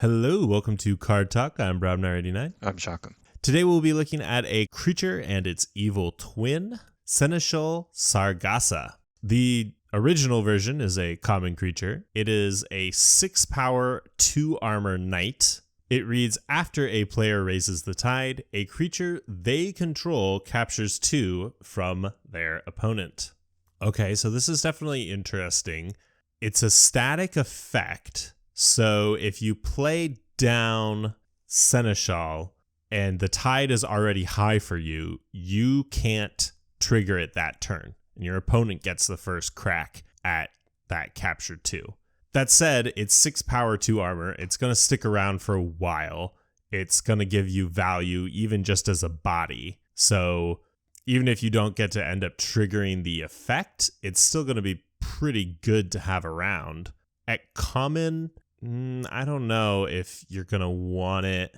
Hello, welcome to Card Talk. I'm Brobnar89. I'm Shockham. Today we'll be looking at a creature and its evil twin, Seneschal Sargassa. The original version is a common creature. It is a 6 power, 2 armor knight. It reads, after a player raises the tide, a creature they control captures 2 from their opponent. Okay, so this is definitely interesting. It's a static effect. So if you play down Seneschal and the tide is already high for you, you can't trigger it that turn. And your opponent gets the first crack at that capture 2. That said, it's 6 power, 2 armor. It's going to stick around for a while. It's going to give you value even just as a body. So even if you don't get to end up triggering the effect, it's still going to be pretty good to have around. At common, I don't know if you're going to want it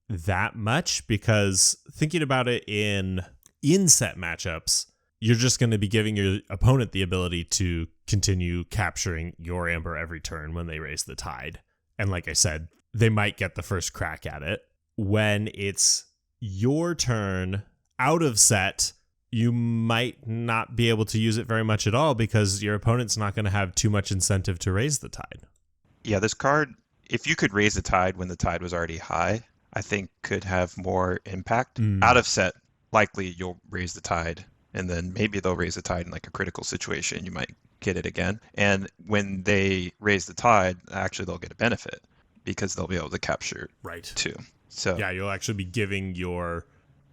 that much, because thinking about it in set matchups, you're just going to be giving your opponent the ability to continue capturing your amber every turn when they raise the tide. And like I said, they might get the first crack at it. When it's your turn out of set, you might not be able to use it very much at all because your opponent's not going to have too much incentive to raise the tide. Yeah, this card, if you could raise the tide when the tide was already high, I think could have more impact. Out of set, likely you'll raise the tide, and then maybe they'll raise the tide in like a critical situation. You might get it again. And when they raise the tide, actually they'll get a benefit because they'll be able to capture two. So yeah, you'll actually be giving your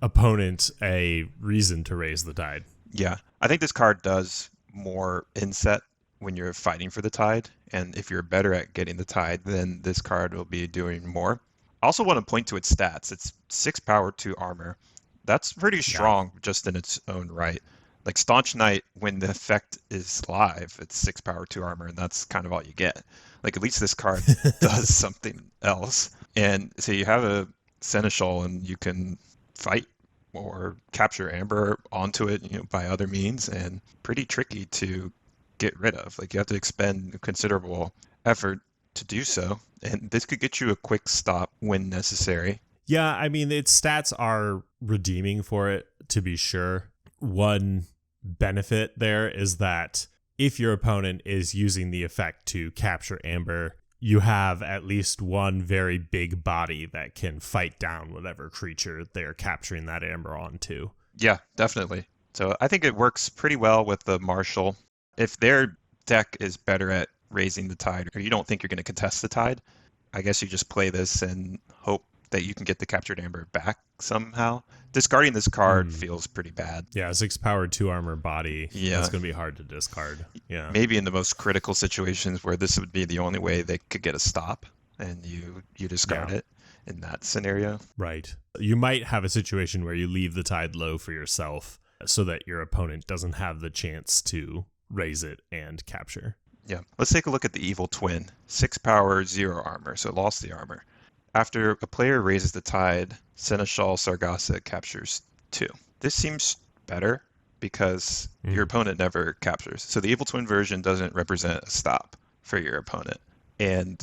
opponent a reason to raise the tide. Yeah, I think this card does more in set when you're fighting for the tide, and if you're better at getting the tide, then this card will be doing more. I also want to point to its stats. It's 6 power, 2 armor. That's pretty strong just in its own right. Like Staunch Knight, when the effect is live, it's 6 power, 2 armor, and that's kind of all you get. Like, at least this card does something else. And so you have a Seneschal, and you can fight or capture amber onto it, by other means, and pretty tricky to get rid of. Like, you have to expend considerable effort to do so, and this could get you a quick stop when necessary. Yeah, I mean, its stats are redeeming for it, to be sure. One benefit there is that if your opponent is using the effect to capture amber, you have at least one very big body that can fight down whatever creature they're capturing that amber onto. Yeah, definitely. So I think it works pretty well with the Marshal. If their deck is better at raising the tide, or you don't think you're going to contest the tide, I guess you just play this and hope that you can get the captured amber back somehow. Discarding this card feels pretty bad. Yeah, 6 power, 2 armor body. Yeah. That's going to be hard to discard. Yeah. Maybe in the most critical situations where this would be the only way they could get a stop, and you discard it in that scenario. Right. You might have a situation where you leave the tide low for yourself so that your opponent doesn't have the chance to raise it and capture. Yeah. Let's take a look at the evil twin. 6 power, 0 armor, so it lost the armor. After a player raises the tide, Seneschal Sargassa captures 2. This seems better because your opponent never captures. So the evil twin version doesn't represent a stop for your opponent. And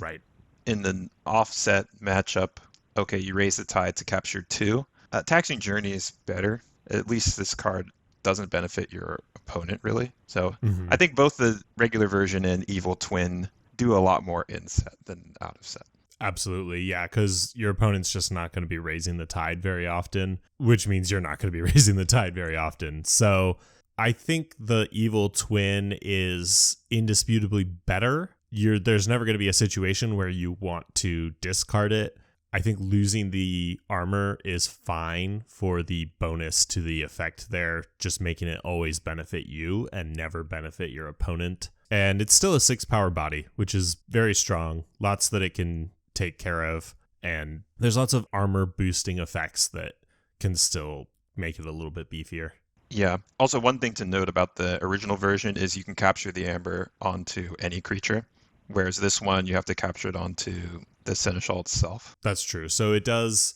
in the offset matchup, okay, you raise the tide to capture 2. Taxing Journey is better. At least this card doesn't benefit your opponent, really. So I think both the regular version and evil twin do a lot more in set than out of set. Absolutely, yeah, because your opponent's just not going to be raising the tide very often, which means you're not going to be raising the tide very often. So I think the evil twin is indisputably better. There's never going to be a situation where you want to discard it. I think losing the armor is fine for the bonus to the effect there, just making it always benefit you and never benefit your opponent. And it's still a 6 power body, which is very strong. Lots that it can take care of, and there's lots of armor boosting effects that can still make it a little bit beefier. Yeah. Also, one thing to note about the original version is you can capture the amber onto any creature, whereas this one you have to capture it onto the Seneschal itself. That's true. So it does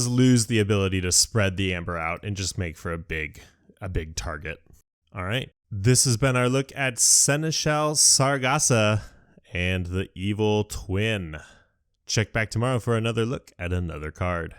lose the ability to spread the amber out and just make for a big target. All right. This has been our look at Seneschal Sargassa and the evil twin. Check back tomorrow for another look at another card.